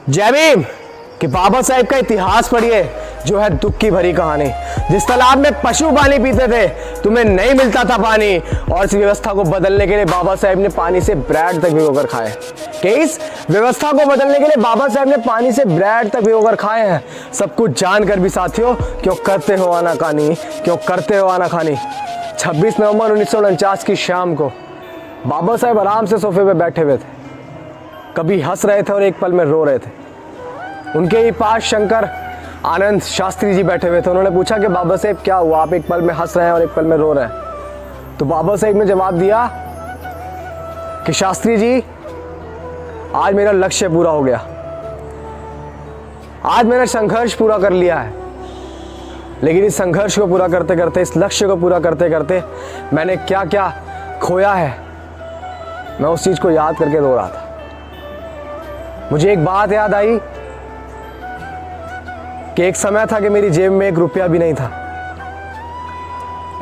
जय भीम। कि बाबा साहेब का इतिहास पढ़िए जो है दुख की भरी कहानी। जिस तालाब में पशु पानी पीते थे तुम्हें नहीं मिलता था पानी, और इस व्यवस्था को बदलने के लिए बाबा साहेब ने पानी से ब्रेड तक भिगोकर खाए। कि इस व्यवस्था को बदलने के लिए बाबा साहेब ने पानी से ब्रेड तक भिगोकर खाए हैं। सब कुछ जानकर भी साथियों क्यों करते हो आनाकानी, क्यों करते हो आनाकानी। 26 नवंबर 1949 की शाम को बाबा साहेब आराम से सोफे पे बैठे हुए थे। कभी हंस रहे थे और एक पल में रो रहे थे। उनके ही पास शंकर आनंद शास्त्री जी बैठे हुए थे। उन्होंने पूछा कि बाबा साहेब क्या हुआ, आप एक पल में हंस रहे हैं और एक पल में रो रहे हैं। तो बाबा साहेब ने जवाब दिया कि शास्त्री जी, आज मेरा लक्ष्य पूरा हो गया, आज मैंने संघर्ष पूरा कर लिया है, लेकिन इस संघर्ष को पूरा करते करते, इस लक्ष्य को पूरा करते करते मैंने क्या क्या खोया है, मैं उस चीज को याद करके रो रहा था। मुझे एक बात याद आई कि एक समय था कि मेरी जेब में एक रुपया भी नहीं था।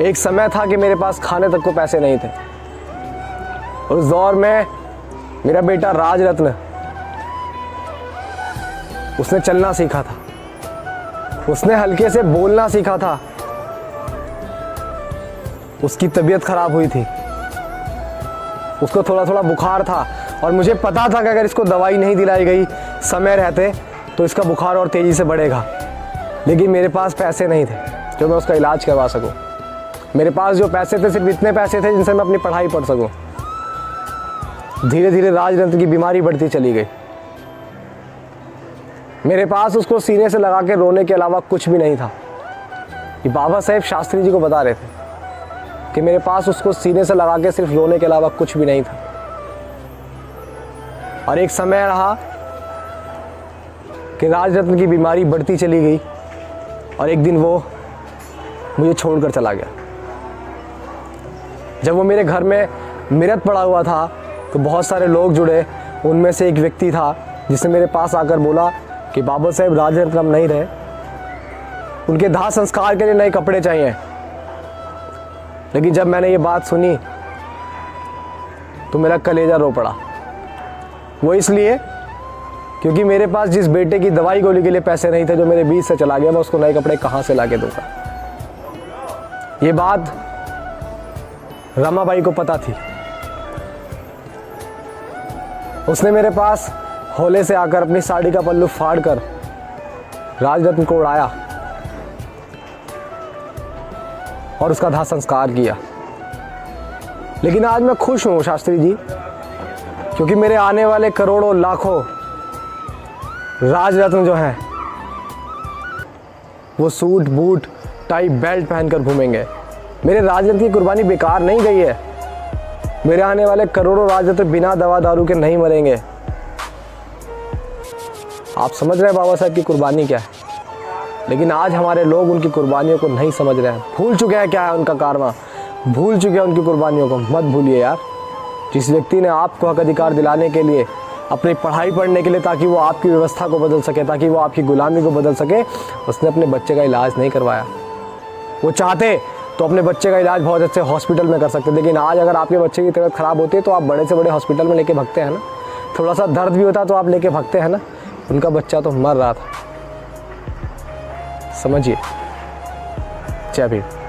एक समय था कि मेरे पास खाने तक को पैसे नहीं थे। और उस दौर में मेरा बेटा राजरत्न, उसने चलना सीखा था, उसने हल्के से बोलना सीखा था। उसकी तबीयत खराब हुई थी, उसको थोड़ा थोड़ा बुखार था, और मुझे पता था कि अगर इसको दवाई नहीं दिलाई गई समय रहते तो इसका बुखार और तेजी से बढ़ेगा। लेकिन मेरे पास पैसे नहीं थे जो मैं उसका इलाज करवा सकूं। मेरे पास जो पैसे थे सिर्फ इतने पैसे थे जिनसे मैं अपनी पढ़ाई पढ़ सकूं। धीरे धीरे राजरत्न की बीमारी बढ़ती चली गई। मेरे पास उसको सीने से लगा के रोने के अलावा कुछ भी नहीं था। ये बाबा साहेब शास्त्री जी को बता रहे थे कि मेरे पास उसको सीने से लगा के सिर्फ रोने के अलावा कुछ भी नहीं था। और एक समय रहा कि राजरत्न की बीमारी बढ़ती चली गई, और एक दिन वो मुझे छोड़कर चला गया। जब वो मेरे घर में मृत पड़ा हुआ था तो बहुत सारे लोग जुड़े। उनमें से एक व्यक्ति था जिसने मेरे पास आकर बोला कि बाबा साहेब राजरत्न अब नहीं रहे, उनके दाह संस्कार के लिए नए कपड़े चाहिए। लेकिन जब मैंने ये बात सुनी तो मेरा कलेजा रो पड़ा। वो इसलिए क्योंकि मेरे पास जिस बेटे की दवाई गोली के लिए पैसे नहीं थे, जो मेरे बीच से चला गया, मैं उसको नए कपड़े कहाँ से लाके दूंगा। ये बात रमाबाई को पता थी। उसने मेरे पास होले से आकर अपनी साड़ी का पल्लू फाड़कर राजरत्न को उड़ाया और उसका दाह संस्कार किया। लेकिन आज मैं खुश हूं शास्त्री जी, क्योंकि मेरे आने वाले करोड़ों लाखों राजरत्न जो हैं वो सूट बूट टाई बेल्ट पहनकर घूमेंगे। मेरे राजरत्न की कुर्बानी बेकार नहीं गई है। मेरे आने वाले करोड़ों राजरत्न बिना दवा दारू के नहीं मरेंगे। आप समझ रहे हैं बाबा साहब की कुर्बानी क्या है, लेकिन आज हमारे लोग उनकी कुर्बानियों को नहीं समझ रहे हैं। भूल चुके हैं क्या है उनका कारवा, भूल चुके हैं उनकी कुर्बानियों को। मत भूलिए यार, जिस व्यक्ति ने आपको हक अधिकार दिलाने के लिए, अपनी पढ़ाई पढ़ने के लिए, ताकि वो आपकी व्यवस्था को बदल सके, ताकि वो आपकी गुलामी को बदल सके, उसने अपने बच्चे का इलाज नहीं करवाया। वो चाहते तो अपने बच्चे का इलाज बहुत अच्छे हॉस्पिटल में कर सकते, लेकिन आज अगर आपके बच्चे की तबीयत खराब होती है तो आप बड़े से बड़े हॉस्पिटल में लेके भागते हैं ना। थोड़ा सा दर्द भी होता तो आप लेके भागते हैं ना। उनका बच्चा तो मर रहा था। समझिए। जय भीम।